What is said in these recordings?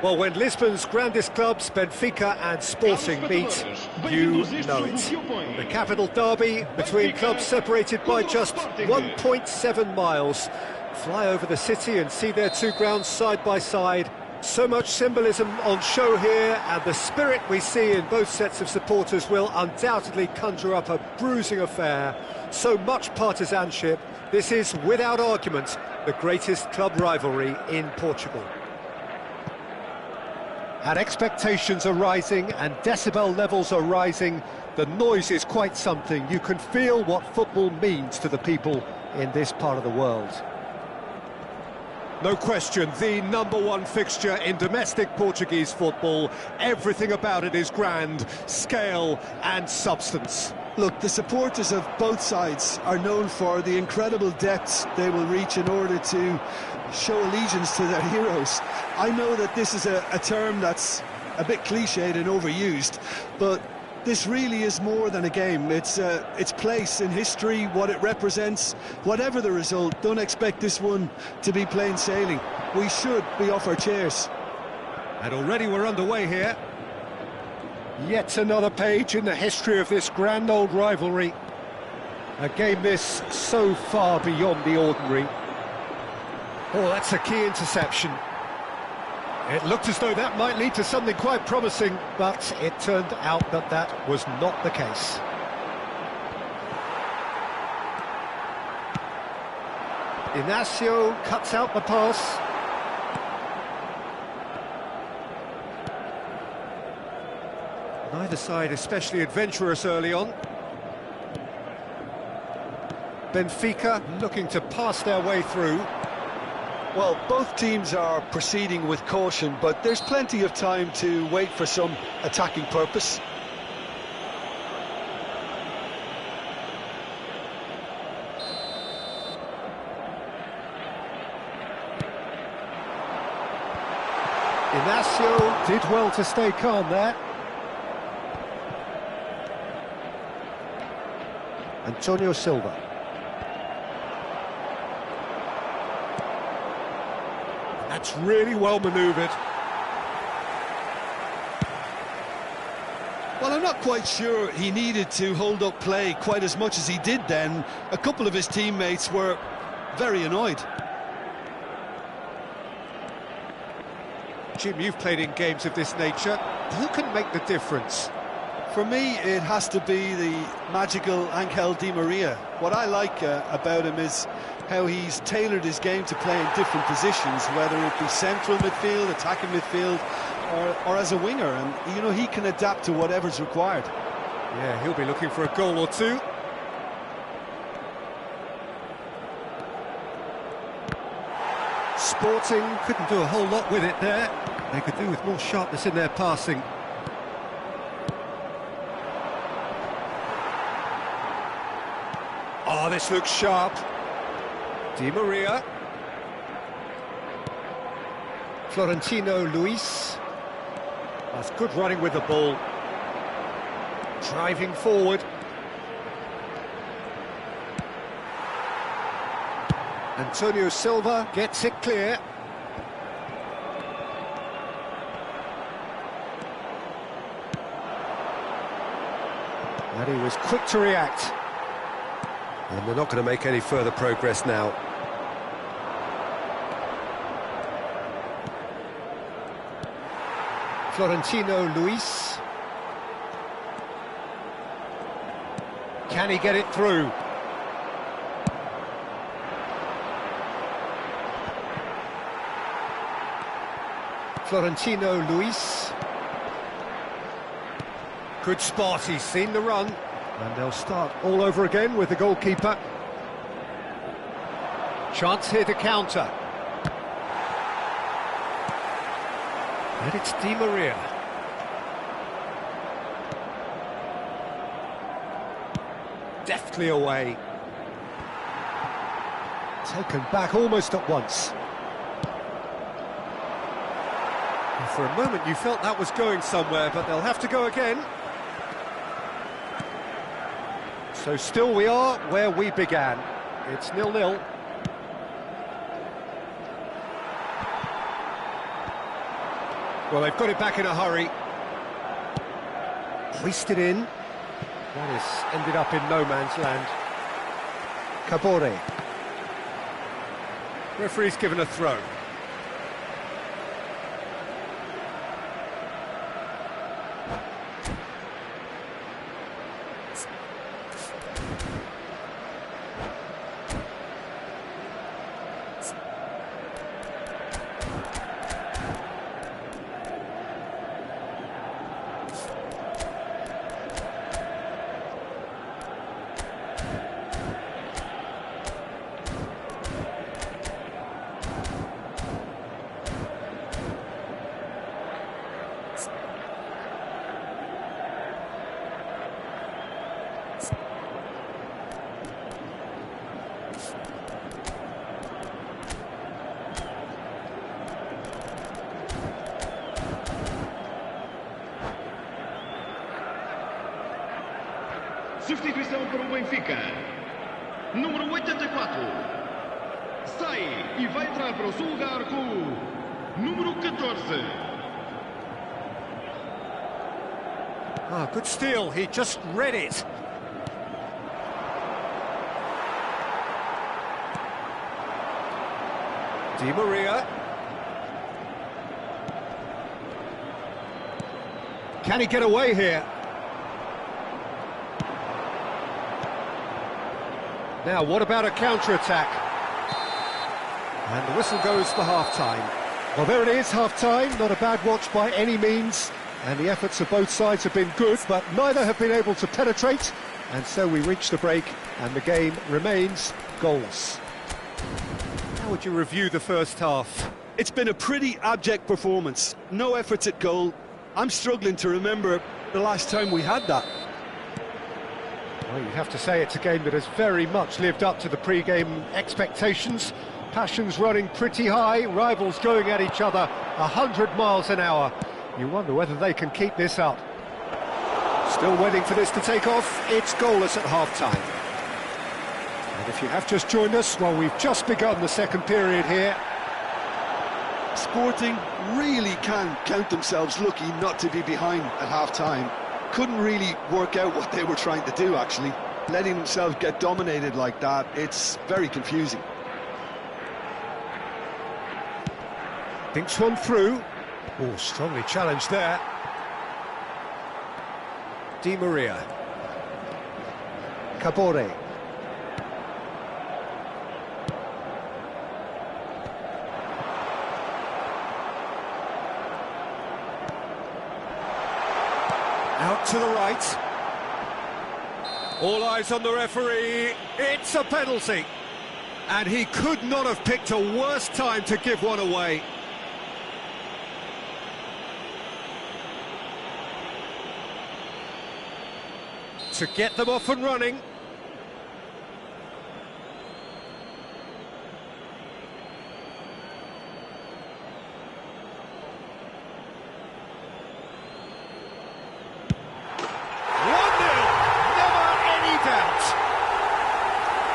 Well, when Lisbon's grandest clubs, Benfica and Sporting, meet, you know it. The capital derby between clubs separated by just 1.7 miles. Fly over the city and see their two grounds side by side. So much symbolism on show here, and the spirit we see in both sets of supporters will undoubtedly conjure up a bruising affair. So much partisanship. This is, without argument, the greatest club rivalry in Portugal. And expectations are rising and decibel levels are rising. The noise is quite something. You can feel what football means to the people in this part of the world. No question, the #1 fixture in domestic Portuguese football. Everything about it is grand, scale and substance. Look, the supporters of both sides are known for the incredible depths they will reach in order to show allegiance to their heroes. I know that this is a term that's a bit cliched and overused, but this really is more than a game. It's its place in history, what it represents. Whatever the result, don't expect this one to be plain sailing. We should be off our chairs. And already we're underway here. Yet another page in the history of this grand old rivalry. A game this so far beyond the ordinary. Oh, that's a key interception. It looked as though that might lead to something quite promising, but it turned out that that was not the case. Inacio cuts out the pass. Neither side especially adventurous early on. Benfica looking to pass their way through. Well, both teams are proceeding with caution, but there's plenty of time to wait for some attacking purpose. Inacio did well to stay calm there. Antonio Silva. That's really well manoeuvred. Well, I'm not quite sure he needed to hold up play quite as much as he did then. A couple of his teammates were very annoyed. Jim, you've played in games of this nature. Who can make the difference? For me, it has to be the magical Angel Di Maria. What I like about him is how he's tailored his game to play in different positions, whether it be central midfield, attacking midfield, or as a winger. And, you know, he can adapt to whatever's required. Yeah, he'll be looking for a goal or two. Sporting couldn't do a whole lot with it there. They could do with more sharpness in their passing. Oh, this looks sharp. Di Maria. Florentino Luis. That's good running with the ball. Driving forward. Antonio Silva gets it clear. And he was quick to react. And they're not going to make any further progress now. Florentino Luis. Can he get it through? Florentino Luis. Good spot, he's seen the run. And they'll start all over again with the goalkeeper. Chance here to counter. And it's Di Maria. Deftly away. Taken back almost at once. And for a moment you felt that was going somewhere, but they'll have to go again. So still we are where we began. It's 0-0. Well, they've got it back in a hurry. Hoisted in. That has ended up in no man's land. Kabore. Referee's given a throw. Substituição para o Benfica. Número 84. Sai e vai entrar para o seu lugar com o número 14. Ah, good steal. He just read it. Di Maria. Can he get away here? Now, what about a counter-attack? And the whistle goes for half-time. Well, there it is, half-time. Not a bad watch by any means. And the efforts of both sides have been good, but neither have been able to penetrate. And so we reach the break, and the game remains goalless. How would you review the first half? It's been a pretty abject performance. No efforts at goal. I'm struggling to remember the last time we had that. Well, you have to say it's a game that has very much lived up to the pre-game expectations. Passions running pretty high, rivals going at each other 100 miles an hour. You wonder whether they can keep this up. Still waiting for this to take off. It's goalless at half-time. And if you have just joined us, well, we've just begun the second period here. Sporting really can count themselves lucky not to be behind at half-time. Couldn't really work out what they were trying to do, actually. Letting themselves get dominated like that, it's very confusing. Thinks one through. Oh, strongly challenged there. Di Maria. Kabore. Out to the right. All eyes on the referee. It's a penalty. And he could not have picked a worse time to give one away. To get them off and running.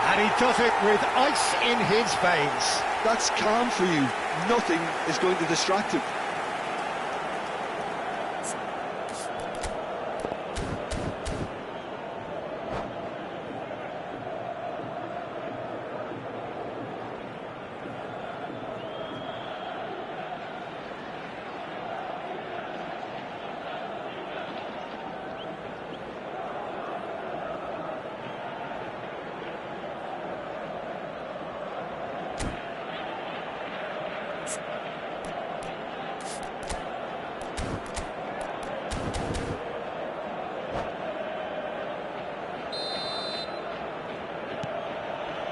And he does it with ice in his veins. That's calm for you. Nothing is going to distract him.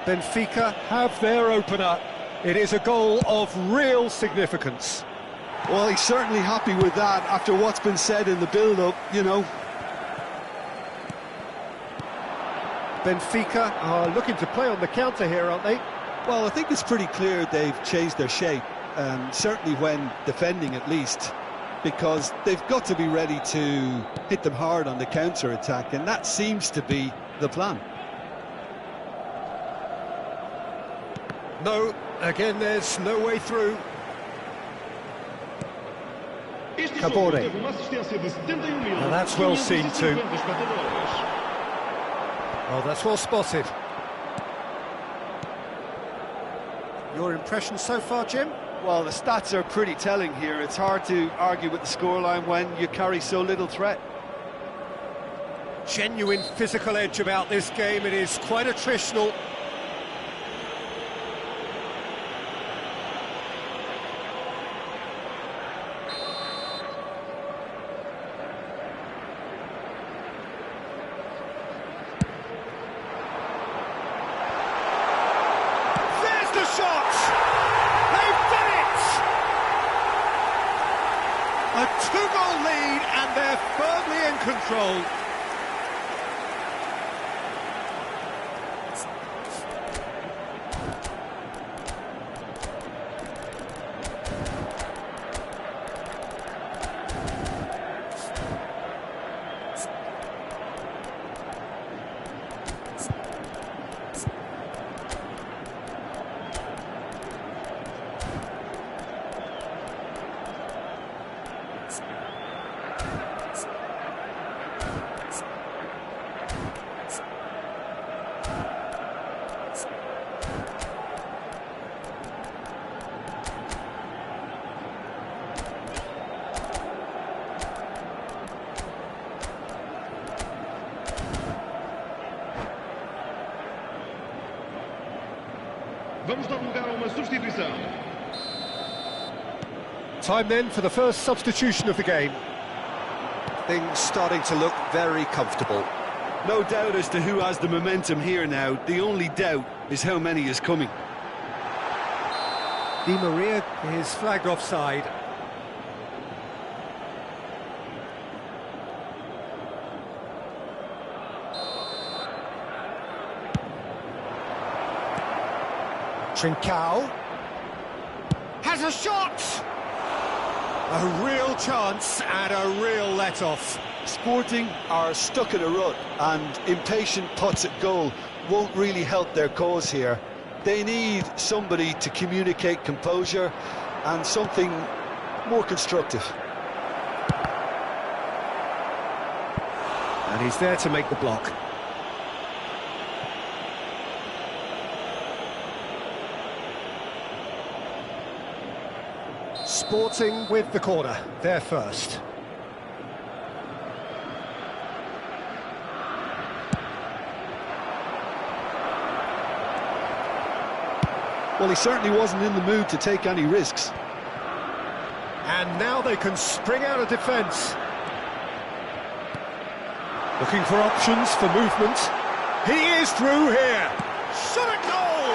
Benfica have their opener. It is a goal of real significance. Well, he's certainly happy with that after what's been said in the build-up, you know. Benfica are looking to play on the counter here, aren't they? Well, I think it's pretty clear they've changed their shape, certainly when defending at least, because they've got to be ready to hit them hard on the counter-attack, and that seems to be the plan. No, again, there's no way through. Cabore. Now that's well seen too. Well, that's well spotted. Your impression so far, Jim? Well, the stats are pretty telling here. It's hard to argue with the scoreline when you carry so little threat. Genuine physical edge about this game. It is quite attritional. There's the shot! They've done it! A two-goal lead and they're firmly in control. Vamos dar lugar a uma substituição. Time then for the first substitution of the game. Things starting to look very comfortable. No doubt as to who has the momentum here now. The only doubt is how many is coming. Di Maria is flagged offside. Trincao has a shot! A real chance and a real let-off. Sporting are stuck in a rut, and impatient putts at goal won't really help their cause here. They need somebody to communicate composure and something more constructive. And he's there to make the block. Sporting with the corner, they're first. Well, he certainly wasn't in the mood to take any risks. And now they can spring out of defence. Looking for options for movement. He is through here. Shot at goal!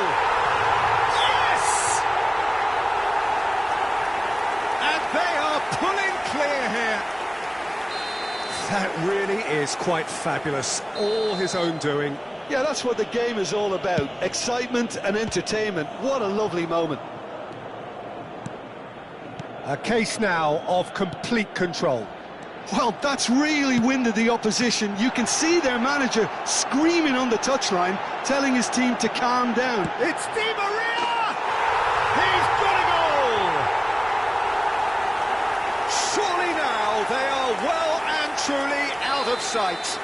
Yes! And they are pulling clear here. That really is quite fabulous. All his own doing. Yeah, that's what the game is all about. Excitement and entertainment. What a lovely moment. A case now of complete control. Well, that's really winded the opposition. You can see their manager screaming on the touchline, telling his team to calm down. It's Di Maria! He's got a goal! Surely now they are well and truly out of sight.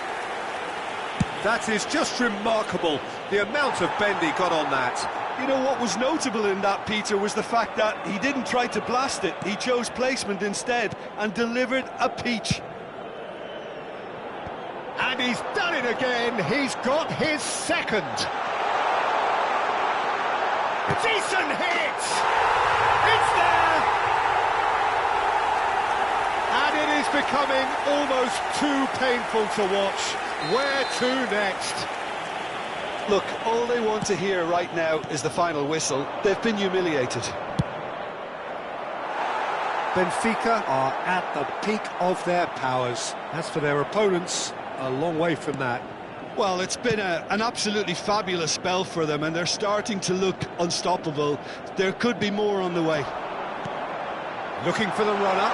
That is just remarkable, the amount of bend he got on that. You know what was notable in that, Peter, was the fact that he didn't try to blast it. He chose placement instead and delivered a peach. And he's done it again. He's got his second. Decent hit! It's there! And it is becoming almost too painful to watch. Where to next? Look, all they want to hear right now is the final whistle. They've been humiliated. Benfica are at the peak of their powers. As for their opponents, a long way from that. Well, it's been an absolutely fabulous spell for them, and they're starting to look unstoppable. There could be more on the way. Looking for the runner.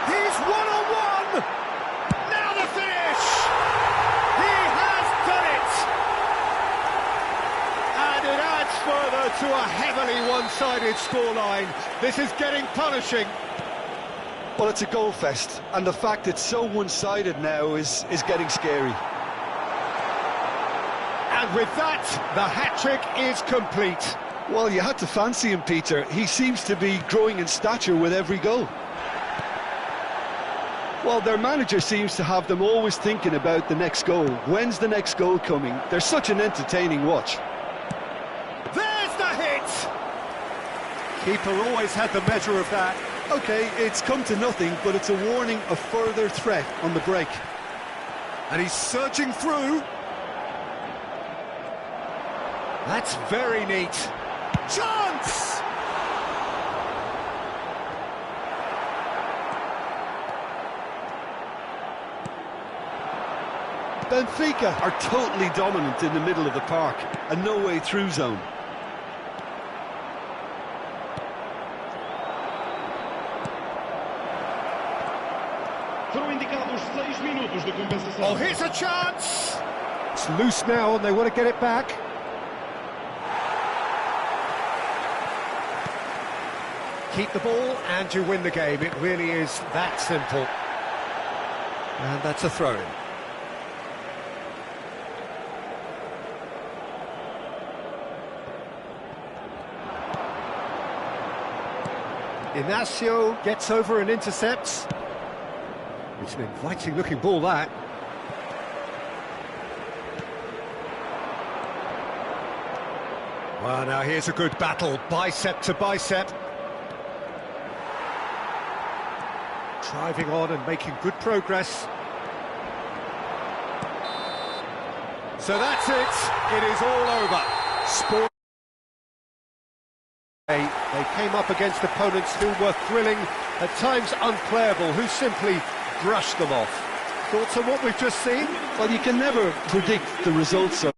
He's one-on-one! Now the finish! He has done it! And it adds further to a heavily one-sided scoreline. This is getting punishing. Well, it's a goal fest, and the fact it's so one-sided now is getting scary. And with that, the hat-trick is complete. Well, you had to fancy him, Peter. He seems to be growing in stature with every goal. Well, their manager seems to have them always thinking about the next goal. When's the next goal coming? They're such an entertaining watch. There's the hit! Keeper always had the measure of that. OK, it's come to nothing, but it's a warning of further threat on the break. And he's surging through. That's very neat. Chance! Benfica are totally dominant in the middle of the park, a no-way through zone. Foram indicados 6 minutos de compensação. Oh, here's a chance! It's loose now and they want to get it back. Keep the ball and you win the game. It really is that simple. And that's a throw-in. Inacio gets over and intercepts. It's an inviting-looking ball, that. Well, now here's a good battle, bicep to bicep. Driving on and making good progress. So that's it. It is all over. Sport. They came up against opponents who were thrilling, at times unplayable, who simply brushed them off. Thoughts on what we've just seen? Well, you can never predict the results of